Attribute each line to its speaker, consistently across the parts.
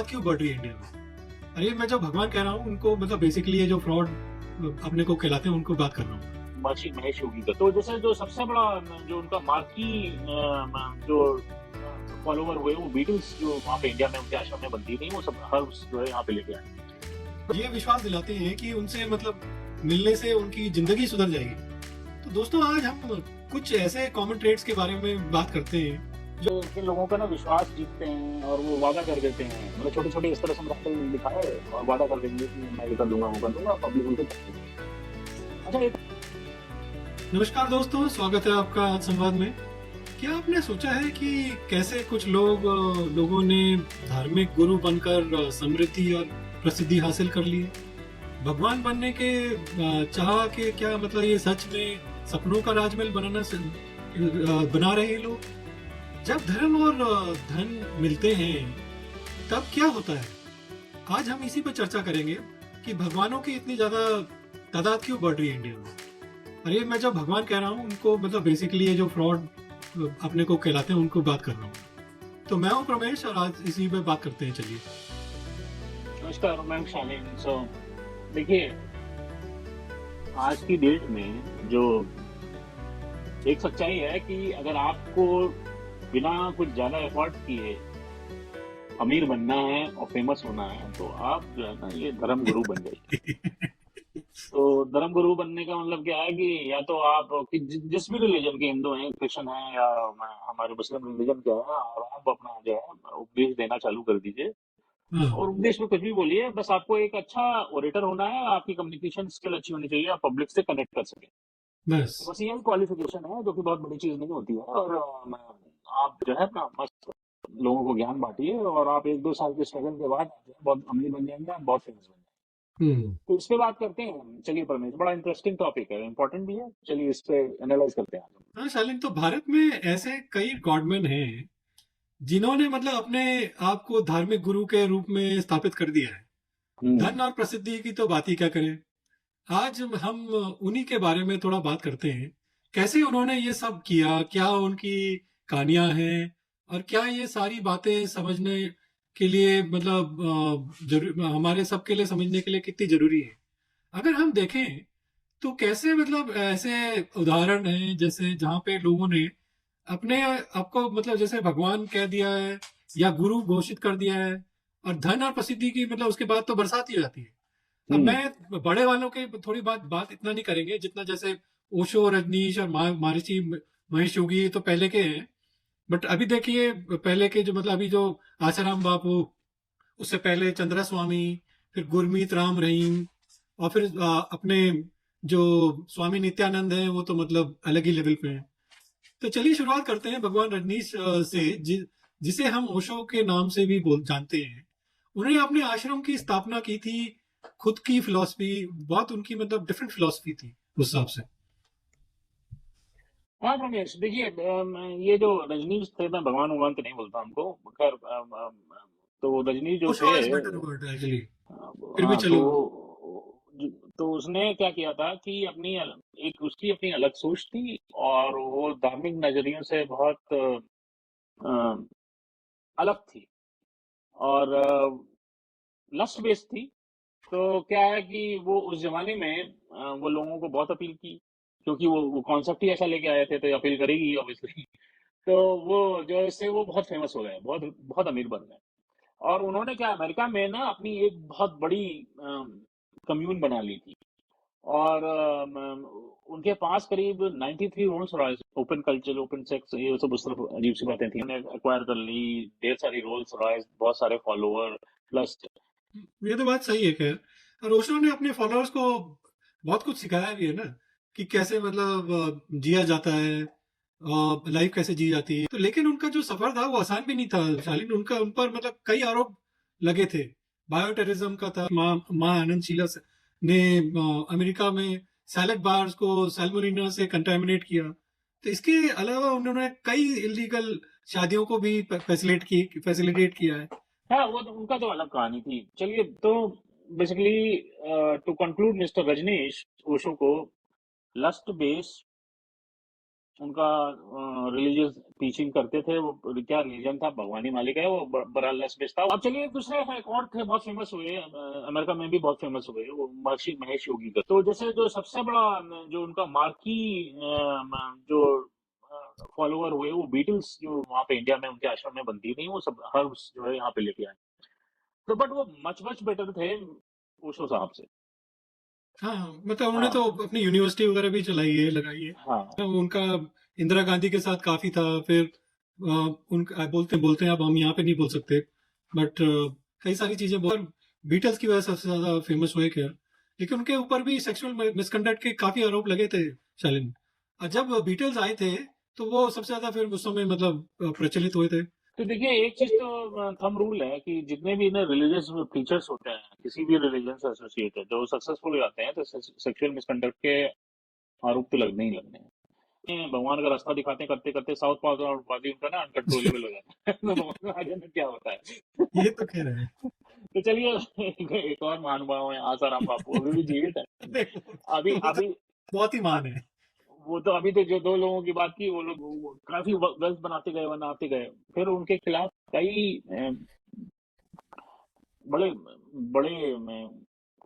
Speaker 1: क्यों बढ़ रही है इंडिया में? अरे मैं जब भगवान कह रहा हूँ उनको, मतलब बेसिकली ये जो फ्रॉड अपने को कहलाते हैं उनको बात कर रहा हूँ।
Speaker 2: महर्षि महेश योगी का। तो जैसे जो सबसे बड़ा जो उनका मार्की जो फॉलोवर हुए वो बीटल्स जो वहाँ पे इंडिया में उनके आश्रम में बनती थी, वो सब हर्ब्स जो है यहाँ पे लेके आए।
Speaker 1: ये विश्वास दिलाते हैं कि उनसे मतलब मिलने से उनकी जिंदगी सुधर जाएगी। तो दोस्तों आज हम कुछ ऐसे कॉमन ट्रेड्स के बारे में बात करते हैं
Speaker 2: जो जिन लोगों का ना विश्वास जीतते हैं और वो वादा कर देते हैं, मतलब छोटे छोटे इस तरह से मराठे दिखाए और वादा कर देंगे कि मैं ये कर दूंगा वो कर दूंगा, पब्लिक उनको करती है। अच्छा एक
Speaker 1: नमस्कार दोस्तों, स्वागत है आपका आज संवाद में। क्या आपने सोचा है कि कैसे कुछ लोगों ने धार्मिक गुरु बनकर समृद्धि और प्रसिद्धि हासिल कर ली? भगवान बनने के चाह के क्या मतलब ये सच में सपनों का राजमहल बना रहे हैं लोग? जब धर्म और धन मिलते हैं तब क्या होता है? आज हम इसी पर चर्चा करेंगे कि भगवानों की इतनी ज्यादा तादाद क्यों बढ़ रही है इंडिया में। अरे मैं जब भगवान कह रहा हूँ उनको, मतलब बेसिकली ये जो फ्रॉड अपने को कहलाते हैं उनको बात कर रहा हूँ। तो मैं हूँ प्रमेश और आज इसी पे बात करते हैं। चलिए।
Speaker 2: नमस्कार, मैं शालीन। देखिए, आज की डेट में जो एक सच्चाई है कि अगर आपको बिना कुछ ज्यादा एफर्ट किए अमीर बनना है और फेमस होना है तो आप जो है ना ये धर्म गुरु बन जाइए। तो धर्म गुरु बनने का मतलब क्या है कि या तो आप जिस भी रिलीजन के हिंदू हैं, क्रिश्चियन हैं या हमारे मुस्लिम रिलीजन के हैं, और आप अपना जो है उपदेश देना चालू कर दीजिए।
Speaker 1: हाँ,
Speaker 2: और उपदेश में कुछ भी बोलिए, बस आपको एक अच्छा ओरेटर होना है, आपकी कम्युनिकेशन स्किल अच्छी होनी चाहिए, आप पब्लिक से कनेक्ट कर सके।
Speaker 1: बस।
Speaker 2: बस यही क्वालिफिकेशन है, जो कि बहुत बड़ी चीज नहीं होती है। और आप जो है अपना मस्त लोगों को ज्ञान बांटिए और आप 1-2 साल के स्ट्रगल के बाद आप जो है बहुत अमीर बन जाएंगे, आप बहुत फेमस बन जाएंगे।
Speaker 1: हम्म।
Speaker 2: तो इस पे बात करते हैं हम। चलिए परमेश, बड़ा इंटरेस्टिंग टॉपिक है, इंपॉर्टेंट भी है। चलिए इस पे एनालाइज करते हैं आज
Speaker 1: हाँ शालिन, तो भारत में ऐसे कई गॉडमैन हैं जिन्होंने मतलब अपने आप को धार्मिक गुरु के रूप में स्थापित कर दिया है।
Speaker 2: हम।
Speaker 1: धन और प्रसिद्धि की तो बात ही क्या करें। आज हम उन्हीं के बारे में थोड़ा बात करते हैं। कैसे उन्होंने ये सब किया, क्या उनकी कहानियां हैं, और क्या ये सारी बातें समझने के लिए मतलब हमारे सबके लिए समझने के लिए कितनी जरूरी है। अगर हम देखें तो कैसे मतलब ऐसे उदाहरण हैं जैसे जहाँ पे लोगों ने अपने आपको मतलब जैसे भगवान कह दिया है या गुरु घोषित कर दिया है, और धन और प्रसिद्धि की मतलब उसके बाद तो बरसात ही हो जाती है। अब
Speaker 2: हम्म।
Speaker 1: मैं बड़े वालों के थोड़ी बात बात इतना नहीं करेंगे जितना जैसे ओशो, रजनीश और महर्षि महेश योगी, ये तो पहले के हैं। बट अभी देखिए पहले के जो मतलब अभी जो आसाराम बापू, उससे पहले चंद्रा स्वामी, फिर गुरमीत राम रहीम, और फिर अपने जो स्वामी नित्यानंद हैं वो तो मतलब अलग ही लेवल पे हैं। तो चलिए शुरुआत करते हैं भगवान रजनीश से, जिसे हम ओशो के नाम से भी बोल जानते हैं। उन्होंने अपने आश्रम की स्थापना की थी। खुद की फिलॉसफी बहुत उनकी मतलब डिफरेंट फिलॉसफी थी उस हिसाब से।
Speaker 2: हाँ रमेश, देखिए ये जो रजनीश थे, मैं भगवान भगवान तो नहीं बोलता हमको, खैर तो रजनीश जो
Speaker 1: ओशो
Speaker 2: थे,
Speaker 1: इज बेटर वर्ड एक्चुअली। फिर भी
Speaker 2: हाँ
Speaker 1: चलो।
Speaker 2: तो उसने क्या किया था कि एक उसकी अपनी अलग सोच थी, और वो धार्मिक नजरियों से बहुत अ, अलग थी, और लस्ट बेस्ड थी। तो क्या है कि वो उस जमाने में वो लोगों को बहुत अपील की, क्योंकि वो कॉन्सेप्ट ही ऐसा लेके आए थे, तो अपील करेगी ऑब्वियसली। तो वो जो है इससे वो बहुत फेमस हो गए, बहुत बहुत अमीर बन गए। और उन्होंने क्या अमेरिका में ना अपनी एक बहुत बड़ी कम्यून बना ली थी। और उनके पास करीब 93 Rolls Royce, open culture, open sex, ये सब उस तरफ अजीब सी बातें थी, उन्होंने एक्वायर कर ली। ढेर सारी रोल्स रॉयस, बहुत सारे फॉलोअर, प्लस
Speaker 1: ये तो बात सही है खैर। और ओशो ने अपने फॉलोअर्स को बहुत कुछ सिखाया भी है ना, कि कैसे मतलब जिया जाता है, लाइफ कैसे जी जाती है। तो लेकिन उनका जो सफर था वो आसान भी नहीं था शालीन। उनका उन पर मतलब कई आरोप लगे थे। बायो टेररिज्म का था। माँ आनंद शीला ने अमेरिका में सैलेड बार्स को सैल्मोनिला से कंटामिनेट किया। तो इसके अलावा उन्होंने कई इलीगल शादियों को भी फैसिलिटेट किया है।
Speaker 2: हाँ, वो तो उनका तो अलग कहानी थी। चलिए, तो basically to conclude, mister Rajneesh Osho को लस्ट बेस्ड उनका रिलीजियस टीचिंग करते थे। वो क्या रिलीजन था, भगवान ही मालिक है, वो बड़ा लेस बेचता। अब चलिए एक दूसरे एक और थे, बहुत फेमस हुए, अमेरिका में भी बहुत फेमस हुए, वो महर्षि महेश योगी का। तो जैसे जो सबसे बड़ा जो उनका मार्की जो फॉलोअर हुए, वो बीटल्स, जो वहाँ पे इंडिया में उनके आश्रम में बनती थी, वो सब हर्ब्स जो है यहाँ पे लेके आए। तो बट वो मच मच बेटर थे ओशो साहब से।
Speaker 1: हाँ हाँ, मतलब उन्होंने
Speaker 2: हाँ
Speaker 1: तो अपनी यूनिवर्सिटी वगैरह भी चलाई है, लगाई है।
Speaker 2: हाँ
Speaker 1: उनका इंदिरा गांधी के साथ काफी था। फिर उनका बोलते बोलते हैं, अब हम यहाँ पे नहीं बोल सकते, बट कई सारी चीजें बहुत बीटल्स की वजह से सबसे ज्यादा फेमस हुए खैर। लेकिन उनके ऊपर भी सेक्सुअल मिसकंडक्ट के काफी आरोप लगे थे शालिन। और जब बीटल्स आए थे तो वो सबसे ज्यादा फिर उस समय मतलब प्रचलित हुए थे।
Speaker 2: तो देखिए, एक चीज तो थंब रूल है कि जितने भी इन्हें रिलीजियस टीचर्स होते हैं किसी भी रिलीजन से एसोसिएटेड, जो सक्सेसफुल हो जाते हैं, तो सेक्सुअल मिसकंडक्ट के आरोप तो लगने ही लगने हैं। ये भगवान का रास्ता दिखाते करते करते साउथ पास और वादी उनका ना अनकंट्रोलेबल हो जाता है। तो भगवान आगे में क्या होता है।
Speaker 1: ये तो खैर है।
Speaker 2: तो चलिए, एक और महानुभाव है आसाराम बापू, अभी भी जीवित है। अभी
Speaker 1: वो तो
Speaker 2: अभी
Speaker 1: बहुत ही मान है।
Speaker 2: वो तो अभी तो जो दो लोगों की बात की, वो लोग काफी वेल्थ बनाते गए। फिर उनके खिलाफ कई बड़े बड़े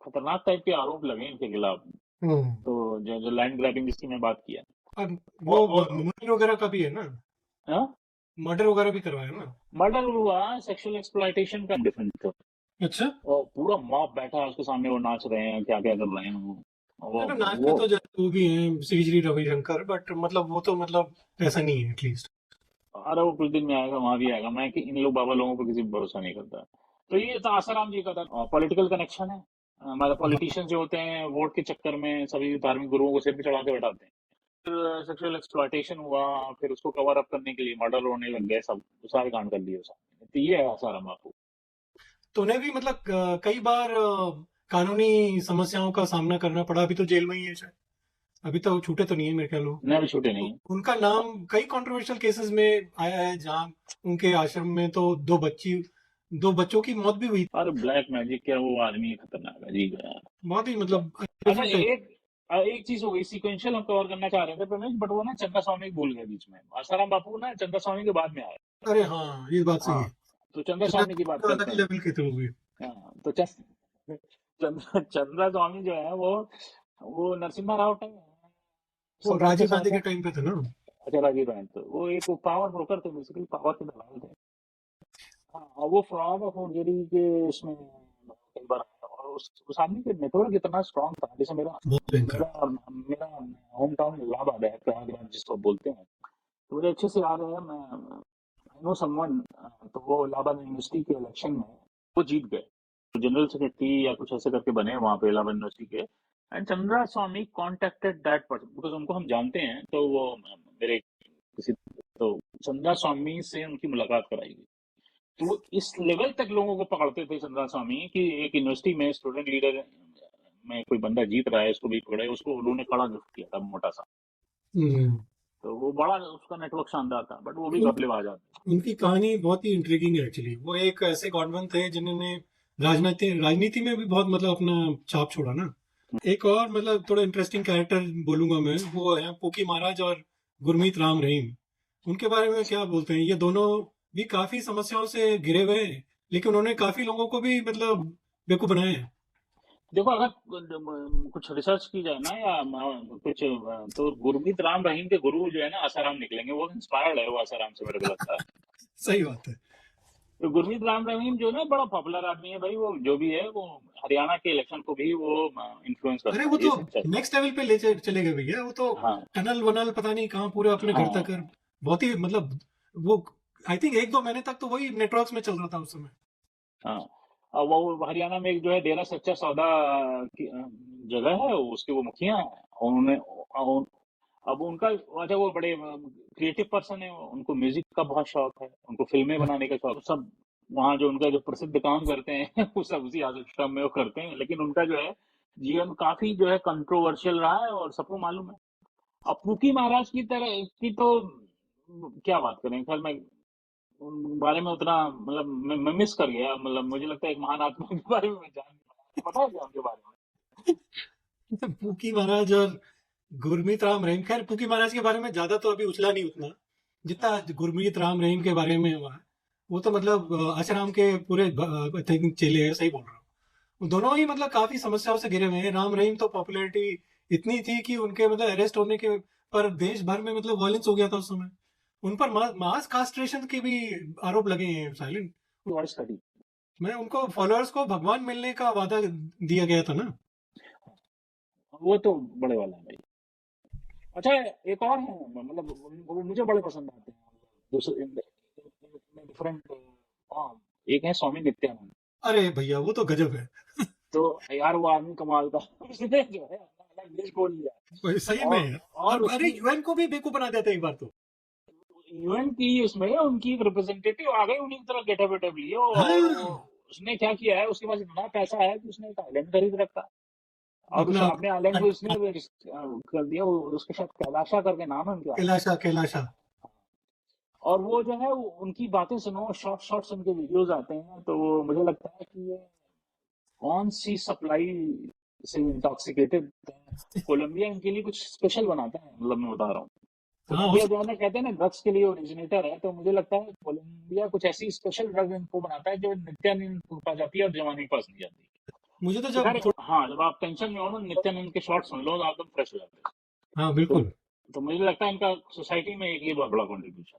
Speaker 2: खतरनाक टाइप के आरोप लगे इनके खिलाफ।
Speaker 1: हम्म।
Speaker 2: तो जो लैंड ग्रैबिंग जिसकी मैं बात किया,
Speaker 1: अब वो
Speaker 2: और
Speaker 1: मर्डर वगैरह का भी है ना। मर्डर वगैरह भी करवाया ना।
Speaker 2: मर्डर हुआ, सेक्सुअल एक्सप्लॉयटेशन का डिफरेंस था।
Speaker 1: अच्छा।
Speaker 2: और पूरा मॉब बैठा है उसके सामने, वो नाच रहे हैं, क्या क्या कर रहे हैं वो
Speaker 1: चलो नाचते
Speaker 2: वो
Speaker 1: तो जैसे वो भी हैं श्री रविशंकर, बट मतलब वो तो मतलब ऐसा नहीं है एटलीस्ट।
Speaker 2: अरे वो कुछ दिन में आएगा, वहां भी आएगा। मैं कि इन लोग बाबा लोगों पर किसी पर भरोसा नहीं करता। तो ये तो आसाराम जी का था, पॉलिटिकल कनेक्शन है। हमारे पॉलिटिशियंस जो होते हैं, वोट के चक्कर में सभी धार्मिक गुरुओं को सिर पे चढ़ा के बैठाते हैं। फिर सेक्सुअल एक्सप्लॉयटेशन हुआ, फिर उसको कवर अप करने के लिए मर्डर होने लग गए, सब सारे कांड कर लिए उसने। तो ये है आसाराम बापू।
Speaker 1: तो उन्हें भी मतलब कई बार कानूनी समस्याओं का सामना करना पड़ा। अभी तो जेल में ही है शायद। अभी तो छूटे तो नहीं है मेरे ख्याल वो।
Speaker 2: मैं भी छूटे नहीं
Speaker 1: तो
Speaker 2: है।
Speaker 1: उनका नाम कई कंट्रोवर्शियल केसेस में आया है, जहाँ उनके आश्रम में तो दो बच्चों की मौत भी हुई।
Speaker 2: और ब्लैक मैजिक क्या, वो आदमी खतरनाक अजीब है यार।
Speaker 1: बहुत ही मतलब
Speaker 2: अच्छा,
Speaker 1: डिफरेंट है।
Speaker 2: एक चीज हो गई, सिक्वेंशियल हम कवर करना चाह रहे थे रमेश, बट वो ना चंदा स्वामी भूल गए बीच में। आसाराम बापू ना चंदा स्वामी के बाद में आए।
Speaker 1: अरे हाँ, ये बात सही
Speaker 2: हाँ,
Speaker 1: है।
Speaker 2: तो चंदा
Speaker 1: चंद्र
Speaker 2: स्वामी की बात
Speaker 1: तो अलग
Speaker 2: करते
Speaker 1: ही
Speaker 2: हैं।
Speaker 1: लेवल के थे वो भी।
Speaker 2: हाँ, तो चंद्रा स्वामी जो है वो नरसिम्हा राव टाइम
Speaker 1: वो
Speaker 2: सम्राट के
Speaker 1: राजीव
Speaker 2: समय
Speaker 1: गांधी
Speaker 2: थे।
Speaker 1: के टाइम पे थे ना।
Speaker 2: अच्छा, राजीव गांधी, तो वो एक पावर ब्रोकर थे, बेसिकली पावर के दलाल थे। हाँ, और वो फ्रॉड और फोर्जरी के इसमें कई बार आया। और उस आदमी के नेटवर्क इतना स्ट्रांग था। जैसे मेरा
Speaker 1: बहुत भयंकर।
Speaker 2: मेरा मेरा होम टाउन इलाहाबाद है, प्रयागराज जिसको बोलते हैं। तो मुझे अच्छे से याद है, मैं आई नो समवन। तो वो इलाहाबाद यूनिवर्सिटी के इलेक्शन में वो जीत गए, तो जनरल सेक्रेटरी या कुछ ऐसे करके बने वहां पे इलाहाबाद यूनिवर्सिटी के। And Chandra Swami contacted that person, because उनको हम जानते हैं। तो वो मेरे किसी, तो चंद्रा स्वामी से उनकी मुलाकात कराई गई। तो वो इस लेवल तक लोगों को पकड़ते थे चंद्रा स्वामी, कि एक यूनिवर्सिटी में स्टूडेंट लीडर में कोई बंदा जीत रहा है, उसको भी पकड़े, उसको उन्होंने कड़ा गिफ्ट किया था, मोटा सा।
Speaker 1: हम्म।
Speaker 2: तो वो बड़ा उसका नेटवर्क शानदार था, बट वो भी
Speaker 1: उन,
Speaker 2: कपले आ जाते।
Speaker 1: उनकी कहानी बहुत ही इंट्रिगिंग है एक्चुअली। वो एक ऐसे गॉडमैन थे जिन्होंने राजनीति में भी बहुत मतलब अपना छाप छोड़ा ना। एक और मतलब थोड़ा इंटरेस्टिंग कैरेक्टर बोलूंगा मैं, वो है पोकी महाराज और गुरमीत राम रहीम। उनके बारे में क्या बोलते हैं? ये दोनों भी काफी समस्याओं से घिरे हुए हैं, लेकिन उन्होंने काफी लोगों को भी मतलब बेवकूफ बनाया है।
Speaker 2: देखो, अगर कुछ रिसर्च की जाए ना, या कुछ तो गुरमीत राम रहीम के गुरु जो है ना, आसाराम निकलेंगे। वो इंस्पायर्ड है वो आसाराम से, मेरे को लगता है।
Speaker 1: सही बात है।
Speaker 2: तो गुरमीत राम रहीम जो है ना, बड़ा पॉपुलर आदमी है भाई। वो जो भी है, वो हरियाणा के इलेक्शन को भी वो इन्फ्लुएंस
Speaker 1: अरे
Speaker 2: करता
Speaker 1: वो
Speaker 2: है,
Speaker 1: तो
Speaker 2: ये सच्चाई।
Speaker 1: नेक्स्ट लेवल पे चले गए भैया। वो तो
Speaker 2: हाँ
Speaker 1: टनल वनल पता नहीं कहाँ पूरे अपने घर तक
Speaker 2: हाँ
Speaker 1: कर। बहुत ही मतलब वो आई थिंक एक दो महीने तक तो वही नेटवर्क्स में चल रहा था उस समय।
Speaker 2: हाँ। अब वो हरियाणा में एक जो है डेरा सच्चा सौदा की जगह है, उसके वो मुखिया हैं। और उन्होंने अब उनका, अच्छा, वो बड़े क्रिएटिव पर्सन है, उनको म्यूजिक का बहुत शौक है, उनको फिल्में बनाने का शौक। सब वहाँ जो उनका जो प्रसिद्ध काम करते हैं वो सब उसी आश्रम में वो करते हैं। लेकिन उनका जो है जीवन काफी जो है कंट्रोवर्शियल रहा है, और सबको मालूम है। अब पुकी महाराज की तरह की तो क्या बात करें। खैर, मैं उन बारे में उतना मतलब मैं मिस कर गया। मतलब मुझे लगता है एक महान आत्मा के बारे में मैं जान नहीं पाया। आपको पता है क्या उनके बारे में?
Speaker 1: पूकी महाराज और गुरमीत राम रहीम, खैर पुकी महाराज के बारे में ज्यादा तो अभी उछला नहीं उतना जितना गुरमीत राम रहीम के बारे में हुआ है। वो तो मतलब आसाराम के पूरे चेले हैं, सही बोल रहा हूँ। वो दोनों ही मतलब काफी समस्याओं से घिरे हुए हैं। राम रहीम तो पॉपुलैरिटी इतनी थी कि उनके मतलब अरेस्ट होने के पर देश भर में मतलब वायलेंस हो गया था उस समय। उन पर मास कास्ट्रेशन के भी आरोप लगे हैं साइलेंट।
Speaker 2: वॉइस कटी।
Speaker 1: मैं उनको फॉलोअर्स को भगवान मिलने का वादा दिया गया था ना।
Speaker 2: वो तो बड़े वाला है भाई। अच्छा, एक और है, मतलब वो मुझे बड़े पसंद आते हैं, दूसरे डिफरेंट फॉर्म। एक है स्वामी नित्यानंद।
Speaker 1: अरे भैया वो तो गजब है।
Speaker 2: तो यार वो आदमी कमाल का उसने जो है अपना अलग देश खोल लिया।
Speaker 1: सही
Speaker 2: और
Speaker 1: में।
Speaker 2: और
Speaker 1: और अरे
Speaker 2: उसकी
Speaker 1: यूएन को भी बेवकूफ बना देते हैं एक बार तो।
Speaker 2: यूएन की उसमें उनकी एक रिप्रेजेंटेटिव आ गई उन्हीं की तरह गेटअप वेटअप लिए, और वो
Speaker 1: हाँ।
Speaker 2: उसने क्या किया है, उसके पास इतना पैसा है कि उसने एक आइलैंड खरीद रखा, और उस
Speaker 1: अपना
Speaker 2: अपने आइलैंड को उसने कर दिया, उसके साथ कैलाशा करके नाम है उनके आइलैंड।
Speaker 1: कैलाशा कैलाशा।
Speaker 2: और वो जो है उनकी बातें सुनो, शॉर्ट शॉर्ट्स उनके वीडियोस आते हैं, तो मुझे लगता है कि ये कौन सी सप्लाई से इंटॉक्सिकेटेड कोलंबिया इनके लिए कुछ स्पेशल बनाता है, मतलब मैं बता रहा हूँ।
Speaker 1: हाँ हो
Speaker 2: कोलंबिया जो
Speaker 1: सकता
Speaker 2: है ना, कहते हैं ना ड्रग्स के लिए ओरिजिनेटर है, तो मुझे लगता है कोलंबिया कुछ ऐसी स्पेशल ड्रग इनको बनाता है जो नित्यानंद को पा जाती है और जवानी के पास नहीं जाती।
Speaker 1: है। मुझे तो
Speaker 2: तो
Speaker 1: जब
Speaker 2: खैर हाँ, जब आप टेंशन में हो ना, नित्यानंद के शॉर्ट सुन लो तो आप एकदम फ्रेश हो जाते हो।
Speaker 1: हाँ
Speaker 2: तो
Speaker 1: बिल्कुल।
Speaker 2: तो मुझे लगता है इनका सोसाइटी में एक ये बहुत बड़ा
Speaker 1: हाँ
Speaker 2: कॉन्ट्रीब्यूशन,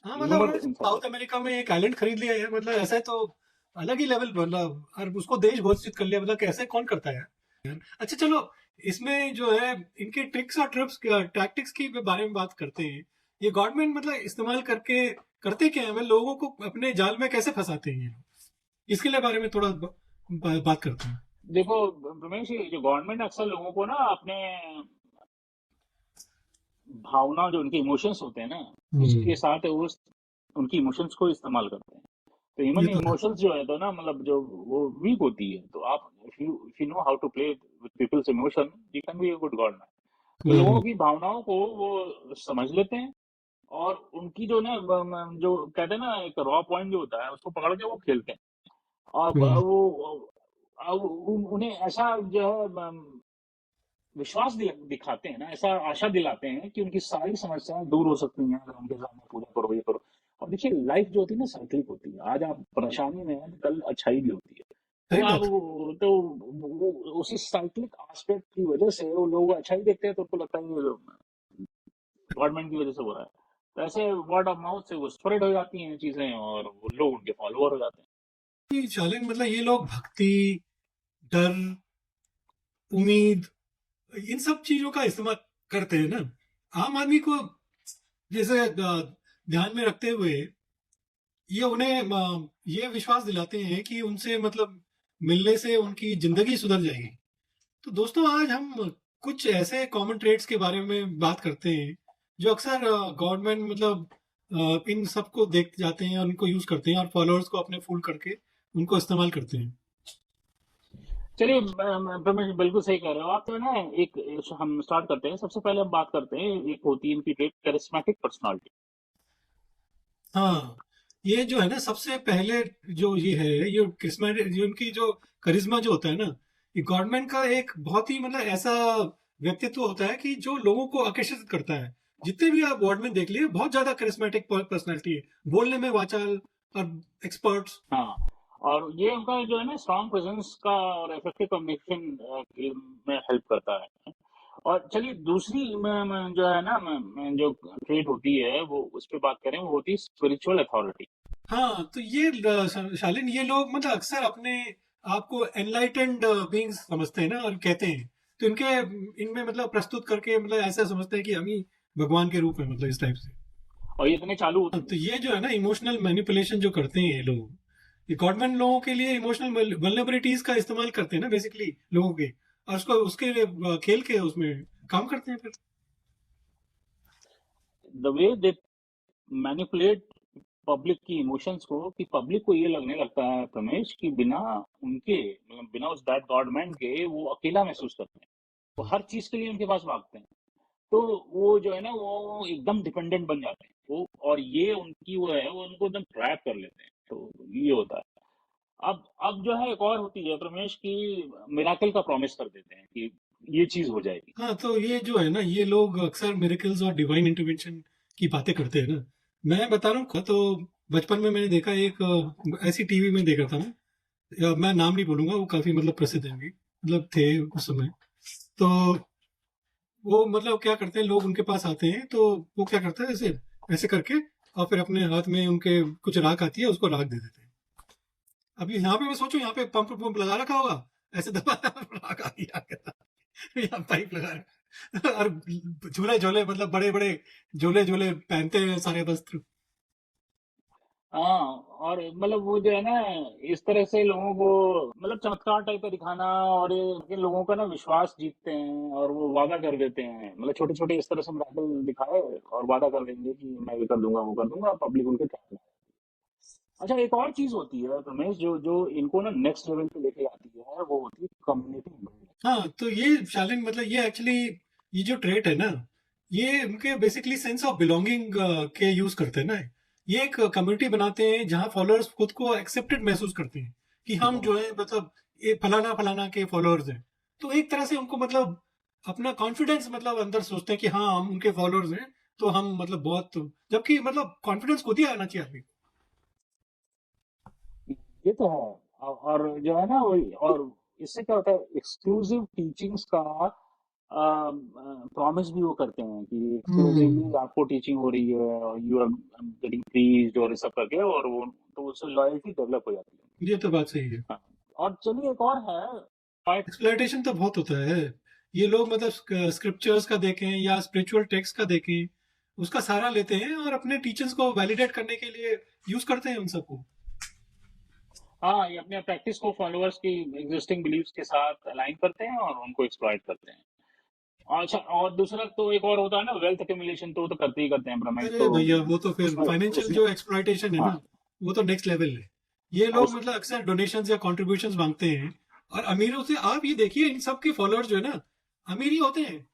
Speaker 1: मतलब
Speaker 2: ह्यूमर
Speaker 1: उन्होंने
Speaker 2: इन सब में।
Speaker 1: साउथ अमेरिका में एक आइलैंड खरीद लिया है, मतलब ऐसा है तो अलग ही लेवल, मतलब और उसको देश घोषित कर लिया, मतलब कैसे कौन करता है यार। अच्छा चलो, इसमें जो है इनके ट्रिक्स और ट्रिप्स टैक्टिक्स के बारे में बात करते हैं। ये गवर्नमेंट मतलब इस्तेमाल करके करते क्या है, मतलब लोगों को अपने जाल में कैसे फंसाते हैं ये लोग, इसके लिए बारे में थोड़ा बात करते हैं।
Speaker 2: देखो रमेश, ये जो गवर्नमेंट अक्सर लोगों को ना अपने भावना, जो उनके इमोशंस होते हैं ना, उसके
Speaker 1: हम्म।
Speaker 2: साथ वो उनकी इमोशंस को इस्तेमाल करते हैं। तो ह्यूमन
Speaker 1: ये तो है।
Speaker 2: इमोशंस जो है तो ना, मतलब जो वो वीक होती है, तो आप if you know how to play with people's emotion, you can be a good government. तो लोगों
Speaker 1: हम्म।
Speaker 2: की भावनाओं को वो समझ लेते हैं, और उनकी जो ना जो कहते हैं ना, एक रॉ पॉइंट जो होता है उसको पकड़ के वो खेलते हैं। और
Speaker 1: हम्म।
Speaker 2: अब उन्हें ऐसा जो है विश्वास दिखाते हैं ना, ऐसा आशा दिलाते हैं कि उनकी सारी समस्याएं दूर हो सकती हैं अगर उनके सामने पूजा करो, ये करो। और देखिए लाइफ जो होती है ना, साइक्लिक होती है। आज आप परेशानी में हैं, कल अच्छाई भी होती है। तो
Speaker 1: सही
Speaker 2: आप
Speaker 1: बात है।
Speaker 2: उसी साइक्लिक एस्पेक्ट की वजह से वो लोग अच्छाई देखते हैं, तो उनको लगता है गवर्नमेंट की वजह से हो रहा है। तो ऐसे वर्ड ऑफ माउथ से वो स्प्रेड हो जाती हैं चीजें, और वो लोग उनके फॉलोअर हो जाते हैं।
Speaker 1: कि शालीन मतलब ये लोग भक्ति, डर, उम्मीद, इन सब चीजों का इस्तेमाल करते हैं ना आम आदमी को, जैसे ध्यान में रखते हुए ये उन्हें ये विश्वास दिलाते हैं कि उनसे मतलब मिलने से उनकी जिंदगी सुधर जाएगी। तो दोस्तों आज हम कुछ ऐसे कॉमन ट्रेड्स के बारे में बात करते हैं जो अक्सर गवर्नमेंट मतलब इन सबको देख जाते हैं और उनको यूज करते हैं और फॉलोअर्स को अपने फूल करके उनको इस्तेमाल करते हैं।
Speaker 2: चलिए, रमेश बिल्कुल सही कह रहे हो आप। तो ना हम स्टार्ट करते हैं। सबसे पहले हम बात करते हैं, एक होती है इनकी ट्रेट, करिस्मेटिक पर्सनालिटी।
Speaker 1: हाँ, ये जो है ना सबसे पहले जो ये है, ये करिश्मा, ये उनकी जो करिश्मा जो होता है ना, ये गवर्नमेंट का एक बहुत ही मतलब ऐसा व्यक्तित्व होता है कि जो लोगों को आकर्षित करता है। जितने भी आप वर्ड में देख लिए बहुत ज्यादा करिश्मेटिक पर्सनालिटी है, बोलने में वाचाल और एक्सपर्ट्स।
Speaker 2: हाँ, और ये उनका जो है ना स्ट्रॉन्ग प्रेजेंस का और इफेक्टिव कम्युनिकेशन में हेल्प करता है। और चलिए दूसरी जो है ना, जो ट्रेट होती है, वो उस पर बात करें, वो होती है स्पिरिचुअल अथॉरिटी।
Speaker 1: हाँ तो ये शालिन ये लोग मतलब अक्सर अपने आप को एनलाइटेंड बीइंग्स समझते हैं ना और कहते हैं, तो इनके इनमें मतलब प्रस्तुत करके मतलब ऐसा समझते हैं कि हम ही भगवान के रूप में, मतलब इस टाइप से।
Speaker 2: और ये इतने चालू
Speaker 1: हाँ,
Speaker 2: होते हैं।
Speaker 1: तो ये जो है ना इमोशनल मैनिपुलेशन जो करते हैं ये लोग, ये गवर्नमेंट लोगों के लिए इमोशनल वल्नरेबिलिटीज का इस्तेमाल करते हैं ना बेसिकली लोगों के, और उसको उसके लिए खेल के उसमें काम करते हैं फिर।
Speaker 2: The way they manipulate public की इमोशंस को, कि पब्लिक को ये लगने लगता है रमेश कि बिना उनके, मतलब बिना उस दैट गॉडमैन के, वो अकेला महसूस करते हैं। वो हर चीज के लिए उनके पास भागते हैं। तो वो जो है ना, वो एकदम डिपेंडेंट बन जाते हैं वो, और ये उनकी वो है, वो उनको एकदम ट्रैप कर लेते हैं। तो ये होता है। अब जो है एक और होती है रमेश की, मिराकल का प्रॉमिस कर देते हैं कि ये चीज हो जाएगी।
Speaker 1: हाँ, तो ये जो है ना, ये लोग अक्सर मिरेकल्स और डिवाइन इंटरवेंशन की बातें करते हैं ना। मैं बता रहा हूँ, तो बचपन में मैंने देखा एक ऐसी टीवी में देखा था मैं, मैं नाम नहीं बोलूंगा, वो काफी मतलब प्रसिद्ध है, मतलब थे उस समय। तो वो मतलब क्या करते हैं, लोग उनके पास आते हैं तो वो क्या करता है, ऐसे ऐसे करके और फिर अपने हाथ में उनके कुछ राख आती है, उसको राख दे देते हैं। अभी यहाँ पे मैं सोचूं, यहाँ पे पंप पंप लगा रखा होगा, ऐसे दबा राख आ गया, यहाँ पाइप लगा रखा। और झोले झोले, मतलब बड़े बड़े झोले झोले पहनते हैं सारे वस्त्र।
Speaker 2: हाँ, और मतलब वो जो है ना, इस तरह से लोगों को मतलब चमत्कार टाइप का दिखाना, और ये लोगों का ना विश्वास जीतते हैं और वो वादा कर देते हैं, मतलब छोटे छोटे इस तरह से मिराकल दिखाए और वादा कर देंगे कि मैं ये कर दूंगा वो कर दूंगा, पब्लिक उनके ट्रैप में। अच्छा, एक और चीज होती है रमेश, जो जो इनको ना नेक्स्ट लेवल पे लेके आती है, वो होती है कम्युनिटी बिल्डिंग।
Speaker 1: हाँ, तो ये शालिन, मतलब ये एक्चुअली, ये जो ट्रेट है ना, ये उनके बेसिकली सेंस ऑफ बिलोंगिंग के यूज करते हैं ना। ये एक कम्युनिटी बनाते हैं जहाँ फॉलोअर्स खुद को एक्सेप्टेड महसूस करते हैं कि हम जो है, मतलब ये फलाना फलाना के फॉलोअर्स हैं। तो एक तरह से उनको मतलब अपना कॉन्फिडेंस, मतलब अंदर सोचते हैं कि हाँ, हम उनके फॉलोअर्स हैं, तो हम मतलब बहुत, जबकि मतलब कॉन्फिडेंस खुद ही आना चाहिए आदमी
Speaker 2: ये तो है। और जो है ना, वही, और इससे क्या होता है, एक्सक्लूसिव टीचिंग्स का प्रॉमिस भी वो करते हैं कि
Speaker 1: को।
Speaker 2: एक्सक्लूसिवली आपको टीचिंग हो रही है और यू आर गेटिंग प्लीज्ड और ये सब करके, और वो तो उससे लॉयल्टी डेवलप हो जाती है।
Speaker 1: ये तो बात सही है।
Speaker 2: हाँ। और चलिए, एक और है पॉइंट।
Speaker 1: एक्सप्लॉयटेशन तो बहुत होता है। ये लोग मतलब स्क्रिप्चर्स का देखें या स्पिरिचुअल टेक्स्ट का देखें, उसका सहारा लेते हैं और अपने टीचर्स को वैलिडेट करने के लिए यूज करते हैं उन सबको।
Speaker 2: हाँ, ये अपने प्रैक्टिस को फॉलोअर्स की एग्जिस्टिंग बिलीव्स के साथ अलाइन करते हैं और उनको एक्सप्लॉइट करते हैं। अच्छा, और दूसरा तो एक और होता है ना, वेल्थ एक्यूमुलेशन, तो वो तो करते ही करते हैं रमेश,
Speaker 1: अरे
Speaker 2: तो
Speaker 1: भैया, वो तो फिर
Speaker 2: उसमें
Speaker 1: फाइनेंशियल
Speaker 2: उसमें
Speaker 1: जो एक्सप्लॉयटेशन है ना,
Speaker 2: हाँ,
Speaker 1: वो तो नेक्स्ट लेवल है। ये लोग
Speaker 2: उस
Speaker 1: मतलब अक्सर डोनेशंस या कॉन्ट्रीब्यूशंस मांगते हैं, और अमीरों से। आप ये देखिए, इन सब के फॉलोअर्स जो है ना, अमीर ही होते हैं।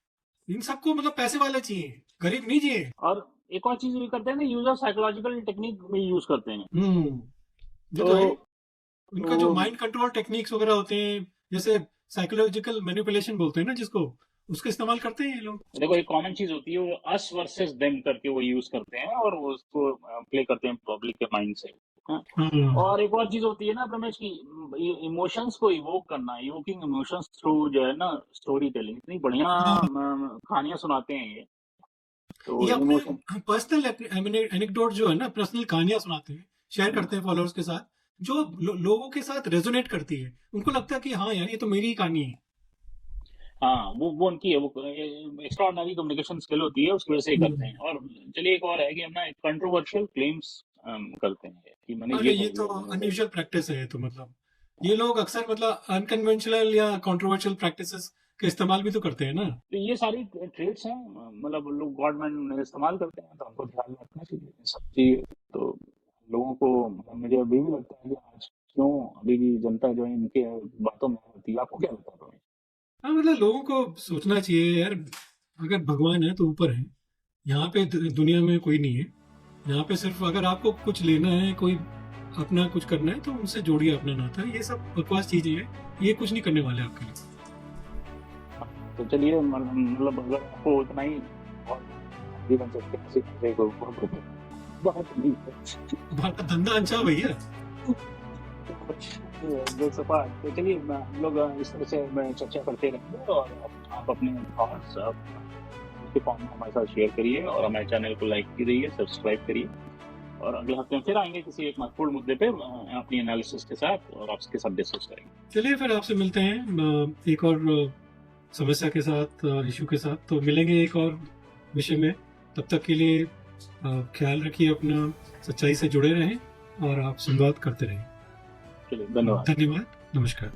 Speaker 1: इन सबको मतलब पैसे वाले चाहिए, गरीब नहीं चाहिए।
Speaker 2: और एक और चीज भी करते हैं ना, यूज ऑफ साइकोलॉजिकल टेक्निक भी यूज करते हैं।
Speaker 1: हम्म, ये
Speaker 2: तो
Speaker 1: तो है। उनका जो
Speaker 2: तो
Speaker 1: माइंड कंट्रोल टेक्निक्स वगैरह होते हैं, जैसे साइकोलॉजिकल मैनिपुलेशन बोलते हैं ना जिसको, उसका इस्तेमाल करते हैं ये लोग।
Speaker 2: देखो, एक कॉमन चीज होती है, वो अस वर्सेस देम करके वो यूज करते हैं और वो उसको प्ले करते हैं पब्लिक के माइंड से। हाँ?
Speaker 1: हाँ,
Speaker 2: और एक और चीज होती है ना रमेश की, इमोशंस को इवोक करना, इवोकिंग इमोशंस थ्रू जो है ना स्टोरी टेलिंग, इतनी बढ़िया
Speaker 1: हाँ,
Speaker 2: कहानियां सुनाते हैं ये, तो
Speaker 1: ये अपने
Speaker 2: इमोशन।
Speaker 1: पर्सनल एनेक्डोट जो है ना, पर्सनल कहानियां सुनाते हैं, शेयर करते हैं फॉलोअर्स के साथ, जो लोगों के साथ रेजोनेट करती है। उनको लगता है कि हाँ यार, ये तो मेरी ही कहानी है।
Speaker 2: हाँ, वो उनकी है, वो एक्स्ट्राऑर्डिनरी कम्युनिकेशन स्किल होती है, उसकी वजह से ही करते हैं।
Speaker 1: हम्म।
Speaker 2: और चलिए, एक और है कि हम ना कंट्रोवर्शियल क्लेम्स करते हैं कि मैंने
Speaker 1: अरे
Speaker 2: ये
Speaker 1: ये
Speaker 2: कर
Speaker 1: तो
Speaker 2: लिया, मैंने वो।
Speaker 1: अनयूजुअल प्रैक्टिस है, तो मतलब ये लोग अक्सर मतलब अनकन्वेंशनल या कंट्रोवर्शियल प्रैक्टिसेस का इस्तेमाल भी तो करते हैं ना।
Speaker 2: तो ये सारी ट्रेड्स हैं, मतलब लोग गवर्नमेंट इस्तेमाल करते हैं, तो हमको ध्यान में रखना चाहिए इन सब चीज। तो लोगों को, मतलब मुझे अभी भी लगता है कि आज क्यों अभी भी जनता जो है इनके बातों में होती है। आपको क्या लगता है रमेश?
Speaker 1: हाँ, मतलब लोगों को सोचना चाहिए यार, अगर भगवान है तो ऊपर है। यहाँ पे दुनिया में कोई नहीं है। यहाँ पे सिर्फ अगर आपको कुछ लेना है, कोई अपना कुछ करना है, तो उनसे जोड़िए अपना नाता। ये सब बकवास चीजें हैं, ये कुछ नहीं करने वाले आपके लिए।
Speaker 2: तो चलिए, मतलब अगर आपको उतना ही और जीवन से किसी दूसरे को बहुत बहुत नहीं है।
Speaker 1: भारत का धंधा अच्छा है भैया।
Speaker 2: जो सफा, तो चलिए हम लोग इस तरह से चर्चा करते रहेंगे, और आप अपने थॉट्स उसके फॉर्म में हमारे साथ शेयर करिए, और हमारे चैनल को लाइक कीजिए, सब्सक्राइब करिए। और अगले हफ्ते हम फिर आएंगे किसी एक महत्वपूर्ण मुद्दे पे अपनी एनालिसिस के साथ, और आपके साथ डिस्कस करेंगे।
Speaker 1: चलिए फिर आपसे मिलते हैं एक और समस्या के साथ, इशू के साथ। तो मिलेंगे एक और विषय में। तब तक के लिए ख्याल रखिए अपना, सच्चाई से जुड़े रहें और आप संवाद करते रहें।
Speaker 2: चलिए, धन्यवाद।
Speaker 1: धन्यवाद, नमस्कार।